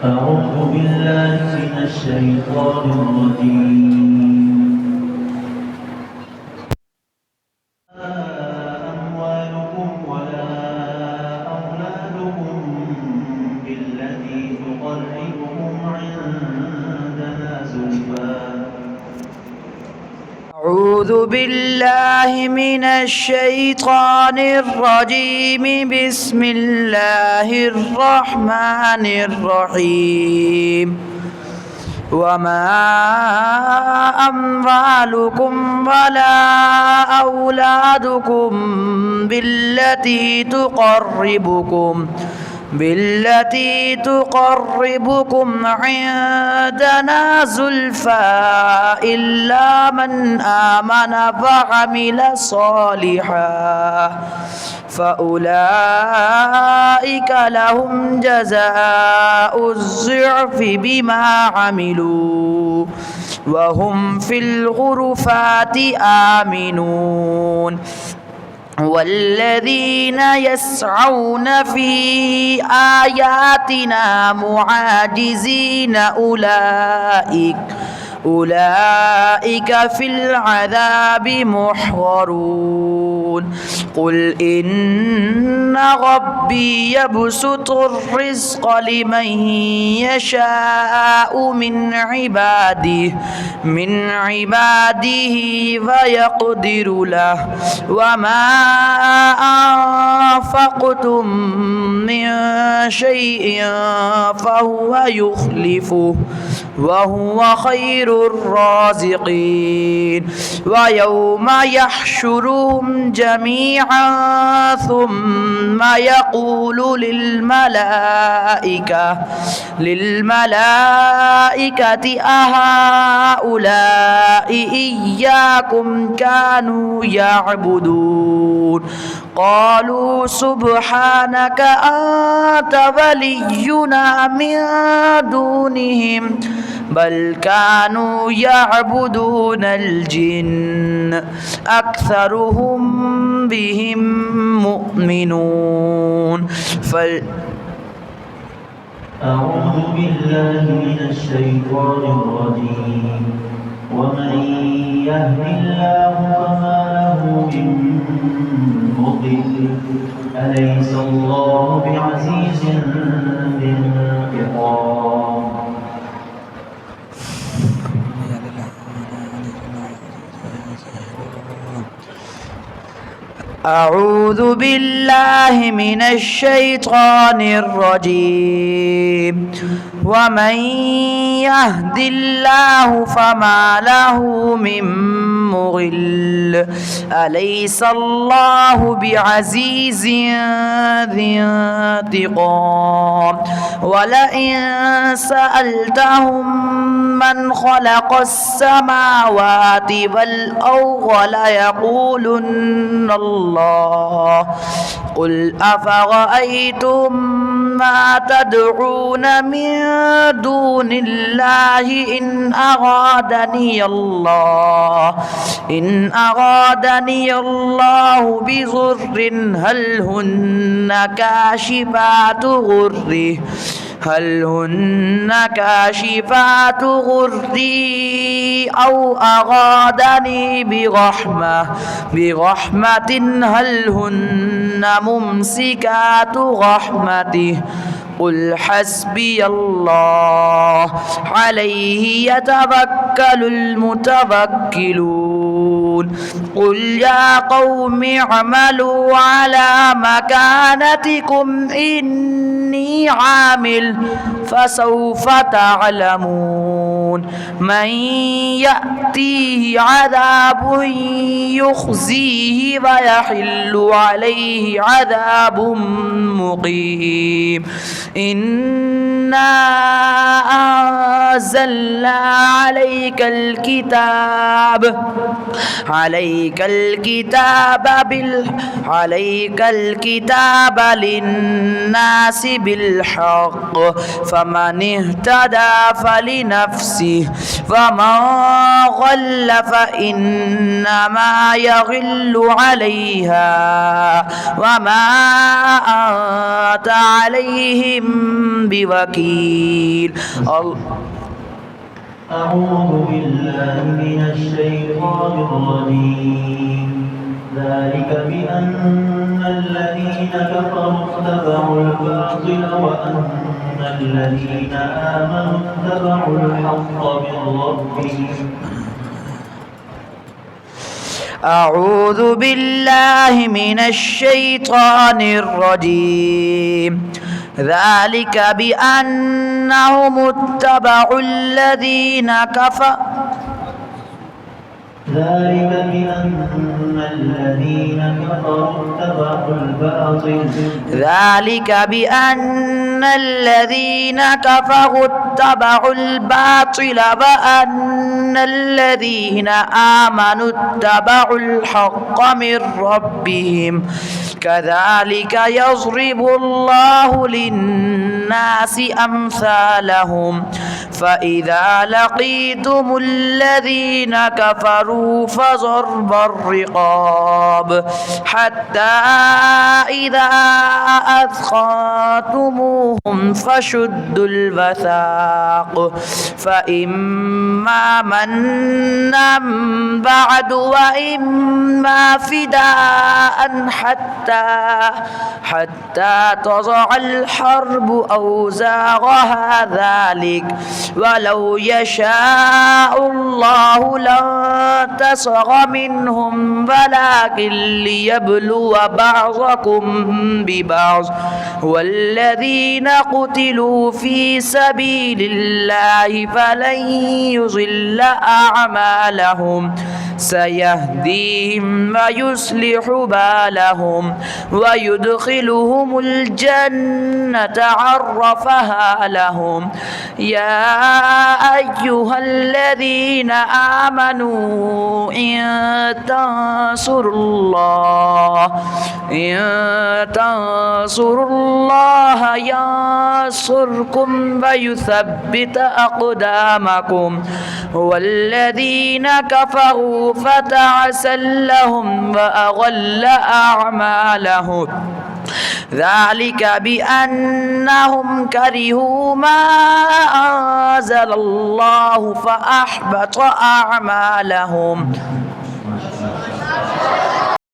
أعوذ بالله من الشيطان الرجيم. أموالكم ولا أولادكم بالتي تقربكم عندنا زلفى. أعوذ بالله من الشيطان الرجيم. بسم الله الرحمن الرحيم. وما أموالكم ولا أولادكم بالتي تقربكم عندنا زلفى إلا من آمن وعمل صالحا فأولئك لهم جزاء الضعف بما عملوا وهم في الغرفات آمنون. والذين يسعون في آياتنا معاجزين أولئك في العذاب محضرون. قل إن ربي يبسط الرزق لمن يشاء من عباده ويقدر له وما أنفقتم من شيء فهو يخلفه وهو خير الرازقين. ويوم يحشرهم جميعا ثم يقول للملائكة أهؤلاء إياكم كانوا يعبدون قالوا سبحانك أنت ولينا من دونهم بل كانوا يعبدون الجن أكثرهم بهم مؤمنون. أعوذ بالله من الشيطان الرجيم. ومن يهد الله فما له من مضل. أليس الله بعزيز ذي انتقام. أعوذ بالله من الشيطان الرجيم. ومن يهد الله فما له من مضل. أليس الله بعزيز ذي انتقام. ولئن سألتهم من خلق السماوات والأرض ليقولن الله. قل أفرأيتم ما تدعون من دون الله إن أرادني الله بضر هل هن كاشفات غري أو أرادني برحمة هل هن ممسكات رحمته. قل حسبي الله عليه يتوكل المتوكلون. قل يا قوم اعملوا على مكانتكم إني عامل فسوف تعلمون من يأتيه عذاب يخزيه ويحل عليه عذاب مقيم. إنا أنزلنا عليك الكتاب للناس بالحق فمن اهتدى فلنفسه فمن غل فإنما يغل عليها وما أنت عليهم بوكيل. أعوذ بالله من الشيطان الرجيم. ذلك بأن الذين كفروا اتبعوا الباطل وأن الذين آمنوا اتبعوا الحق من ربهم. أعوذ بالله من الشيطان الرجيم. ذلك بأنهم اتبعوا الذين كفروا ذلك بأن الذين كفروا اتبعوا الباطل ذلك بأن الذين كفروا اتبعوا الباطل وأن الذين آمنوا اتبعوا الحق من ربهم. كذلك يضرب الله للناس أمثالهم فإذا لقيتم الذين كفروا فضرب الرقاب حتى إذا أثخنتموهم فشدوا الوثاق فإما منا بعد وإما فداء حتى تضع الحرب أوزارها ذلك ولو يشاء الله لانتصر منهم ولكن ليبلو بعضكم ببعض والذين قتلوا في سبيل الله فلن يضل أعمالهم سيهديهم ويصلح بالهم ويدخلهم الجنة عرفها لهم. يا أيها الذين آمنوا إن تنصروا الله ينصركم ويثبت أقدامكم والذين كفروا فتعسا لهم وأضل أعمالهم. ذلك بأنهم كرهوا ما أنزل الله فأحبط أعمالهم.